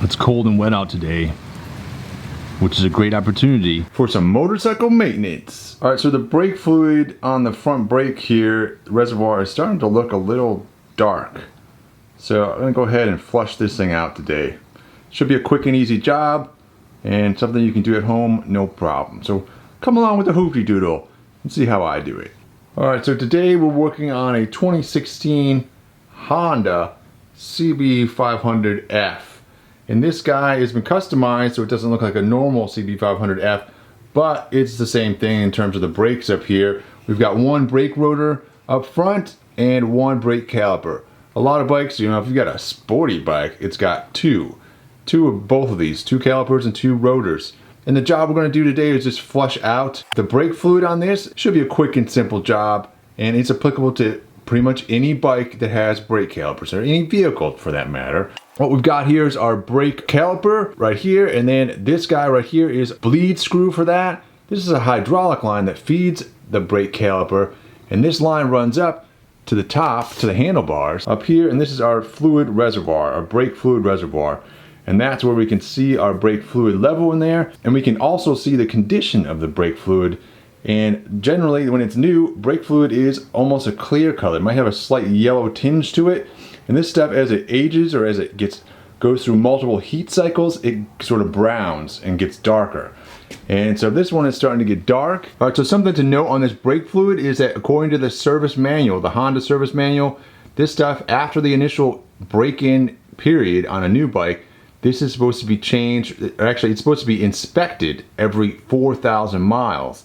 It's cold and wet out today, which is a great opportunity for some motorcycle maintenance. All right, so the brake fluid on the front brake here, the reservoir, is starting to look a little dark. So I'm gonna go ahead and flush this thing out today. Should be a quick and easy job and something you can do at home, no problem. So come along with the hoopty doodle and see how I do it. All right, so today we're working on a 2016 Honda CB500F. And this guy has been customized so it doesn't look like a normal CB500F, but it's the same thing in terms of the brakes up here. We've got one brake rotor up front and one brake caliper. A lot of bikes, you know, if you've got a sporty bike, it's got two of both of these, two calipers and two rotors. And the job we're going to do today is just flush out the brake fluid on this. Should be a quick and simple job, and it's applicable to pretty much any bike that has brake calipers, or any vehicle for that matter. What we've got here is our brake caliper right here, and then this guy right here is bleed screw for that. This is a hydraulic line that feeds the brake caliper, and this line runs up to the top, to the handlebars up here, and this is our fluid reservoir, our brake fluid reservoir. And that's where we can see our brake fluid level in there, and we can also see the condition of the brake fluid. And generally when it's new, brake fluid is almost a clear color. It might have a slight yellow tinge to it, and this stuff, as it ages or as it goes through multiple heat cycles, it sort of browns and gets darker. And so this one is starting to get dark. All right, so something to note on this brake fluid is that according to the service manual, the Honda service manual, this stuff, after the initial break-in period on a new bike, this is supposed to be changed, or actually it's supposed to be inspected every 4,000 miles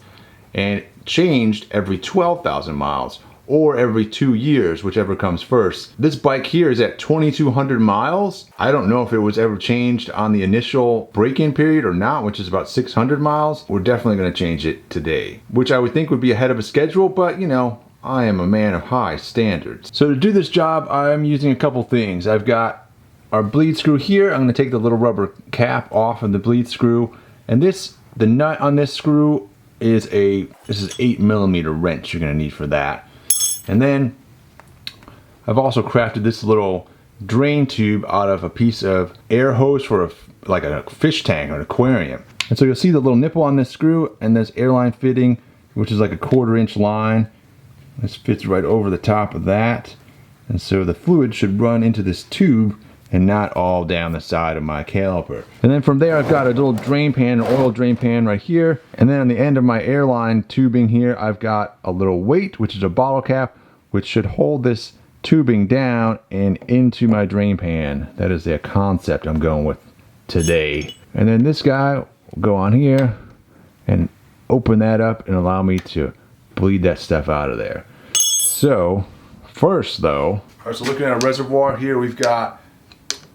and changed every 12,000 miles or every 2 years, whichever comes first. This bike here is at 2,200 miles. I don't know if it was ever changed on the initial break-in period or not, which is about 600 miles. We're definitely gonna change it today, which I would think would be ahead of a schedule, but you know, I am a man of high standards. So to do this job, I'm using a couple things. I've got our bleed screw here. I'm going to take the little rubber cap off of the bleed screw, and the nut on this screw is this is 8mm wrench you're going to need for that. And then I've also crafted this little drain tube out of a piece of air hose for like a fish tank or an aquarium. And so you'll see the little nipple on this screw and this airline fitting, which is like a 1/4" line. This fits right over the top of that, and so the fluid should run into this tube and not all down the side of my caliper. And then from there I've got a little drain pan, an oil drain pan right here. And then on the end of my airline tubing here, I've got a little weight, which is a bottle cap, which should hold this tubing down and into my drain pan. That is the concept I'm going with today. And then this guy will go on here and open that up and allow me to bleed that stuff out of there. So first though, all right, so looking at a reservoir here, we've got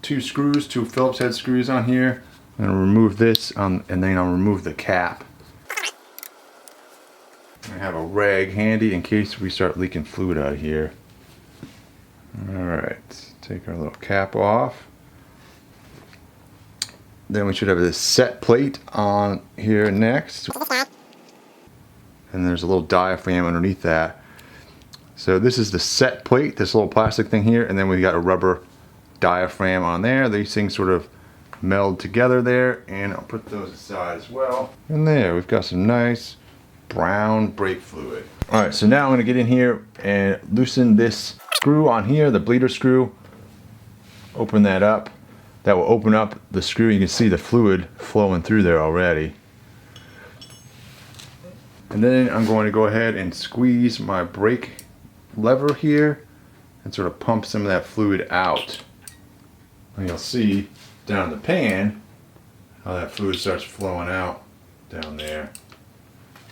two Phillips head screws on here. I'm gonna remove this and then I'll remove the cap. I have a rag handy in case we start leaking fluid out of here. Alright, take our little cap off. Then we should have this set plate on here next. And there's a little diaphragm underneath that. So this is the set plate, this little plastic thing here, and then we've got a rubber diaphragm on there. These things sort of meld together there, and I'll put those aside as well. And there, we've got some nice brown brake fluid. All right, so now I'm gonna get in here and loosen this screw on here, the bleeder screw. Open that up. That will open up the screw. You can see the fluid flowing through there already. And then I'm going to go ahead and squeeze my brake lever here and sort of pump some of that fluid out. And you'll see down the pan how that fluid starts flowing out down there.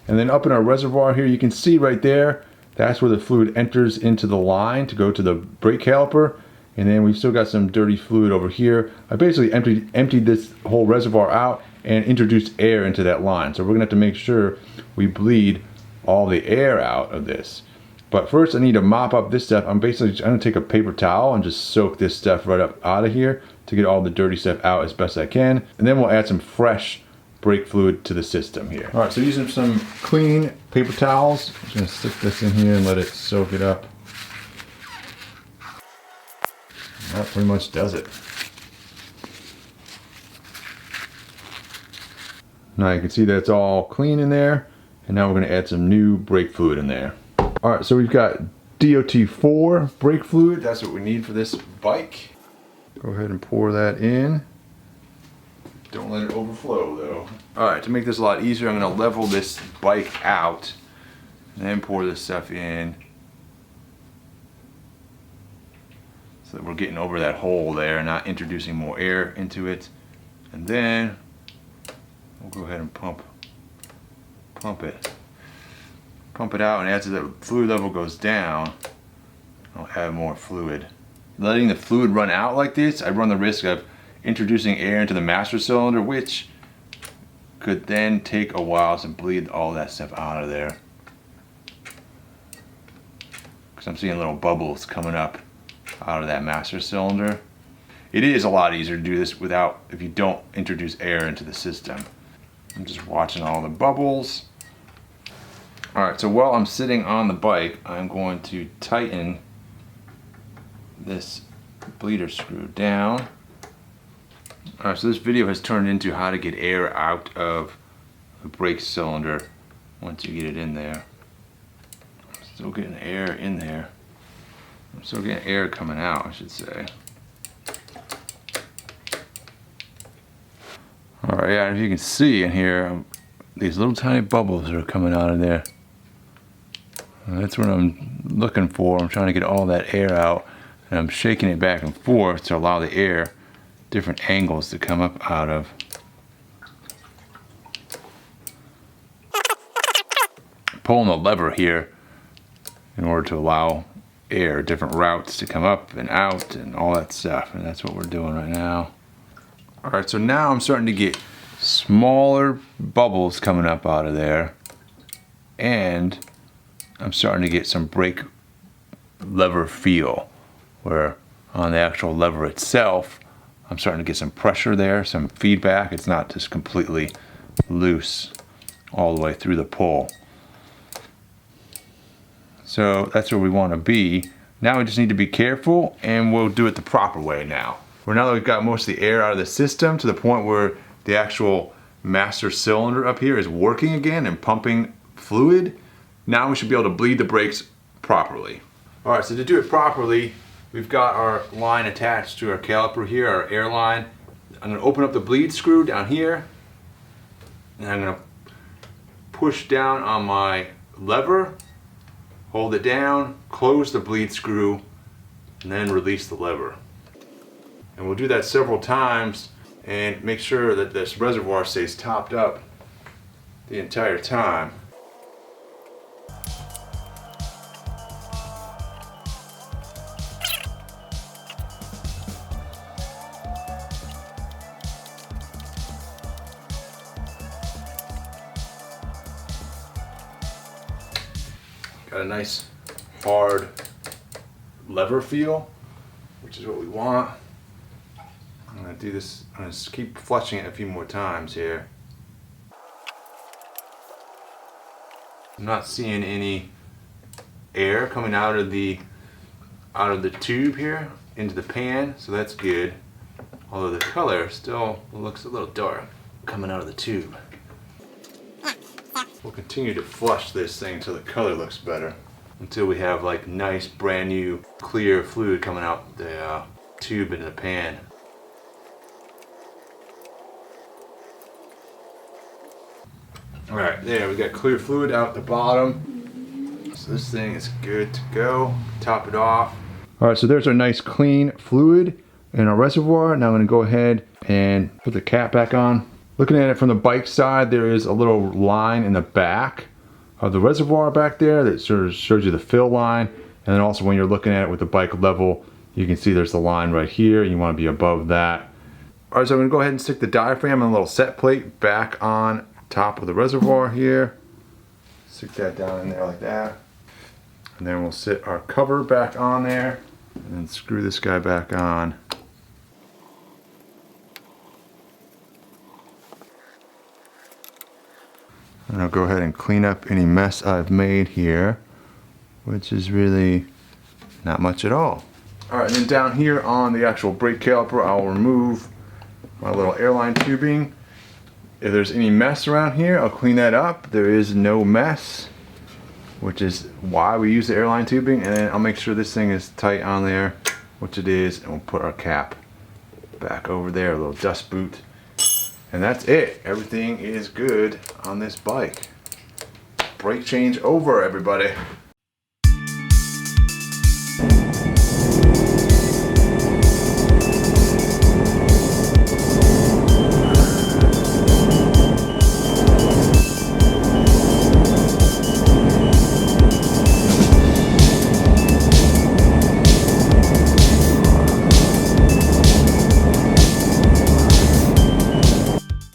And then up in our reservoir here, you can see right there, that's where the fluid enters into the line to go to the brake caliper. And then we've still got some dirty fluid over here. I basically emptied this whole reservoir out and introduced air into that line. So we're gonna have to make sure we bleed all the air out of this. But first I need to mop up this stuff. I'm gonna take a paper towel and just soak this stuff right up out of here to get all the dirty stuff out as best I can. And then we'll add some fresh brake fluid to the system here. All right, so using some clean paper towels, I'm just gonna stick this in here and let it soak it up. That pretty much does it. Now you can see that it's all clean in there, and now we're going to add some new brake fluid in there. Alright, so we've got DOT4 brake fluid. That's what we need for this bike. Go ahead and pour that in. Don't let it overflow though. Alright, to make this a lot easier, I'm going to level this bike out and then pour this stuff in, so that we're getting over that hole there, not introducing more air into it. And then we'll go ahead and pump it out, and as the fluid level goes down, I'll add more fluid. Letting the fluid run out like this, I run the risk of introducing air into the master cylinder, which could then take a while to bleed all that stuff out of there. Because I'm seeing little bubbles coming up out of that master cylinder. It is a lot easier to do this if you don't introduce air into the system. I'm just watching all the bubbles. Alright, so while I'm sitting on the bike, I'm going to tighten this bleeder screw down. Alright, so this video has turned into how to get air out of the brake cylinder once you get it in there. I'm still getting air in there. I'm still getting air coming out, I should say. Alright, yeah, as you can see in here, these little tiny bubbles are coming out of there. And that's what I'm looking for. I'm trying to get all that air out, and I'm shaking it back and forth to allow the air different angles to come up out of. Pulling the lever here in order to allow air, different routes to come up and out and all that stuff, and that's what we're doing right now. Alright, so now I'm starting to get smaller bubbles coming up out of there, and I'm starting to get some brake lever feel, where on the actual lever itself I'm starting to get some pressure there, some feedback. It's not just completely loose all the way through the pull. So that's where we want to be. Now we just need to be careful, and we'll do it the proper way now. Now that we've got most of the air out of the system to the point where the actual master cylinder up here is working again and pumping fluid, now we should be able to bleed the brakes properly. Alright, so to do it properly, we've got our line attached to our caliper here, our air line. I'm going to open up the bleed screw down here, and I'm going to push down on my lever, hold it down, close the bleed screw, and then release the lever. And we'll do that several times and make sure that this reservoir stays topped up the entire time. Got a nice hard lever feel, which is what we want. I'm going to do this, I'm going to keep flushing it a few more times here. I'm not seeing any air coming out of the tube here into the pan, so that's good. Although the color still looks a little dark coming out of the tube. We'll continue to flush this thing until the color looks better, until we have like nice brand new clear fluid coming out the tube into the pan. Alright, there we got clear fluid out the bottom. So this thing is good to go. Top it off. Alright, so there's our nice clean fluid in our reservoir. Now I'm going to go ahead and put the cap back on. Looking at it from the bike side, there is a little line in the back of the reservoir back there that sort of shows you the fill line. And then also when you're looking at it with the bike level, you can see there's the line right here. You want to be above that. Alright, so I'm going to go ahead and stick the diaphragm and a little set plate back on top of the reservoir here. Stick that down in there like that. And then we'll sit our cover back on there and then screw this guy back on. And I'll go ahead and clean up any mess I've made here, which is really not much at all. Alright, and then down here on the actual brake caliper, I'll remove my little airline tubing if there's any mess around here, I'll clean that up. There is no mess, which is why we use the airline tubing. And then I'll make sure this thing is tight on there, which it is, and we'll put our cap back over there, a little dust boot. And that's it. Everything is good on this bike. Brake change over, everybody.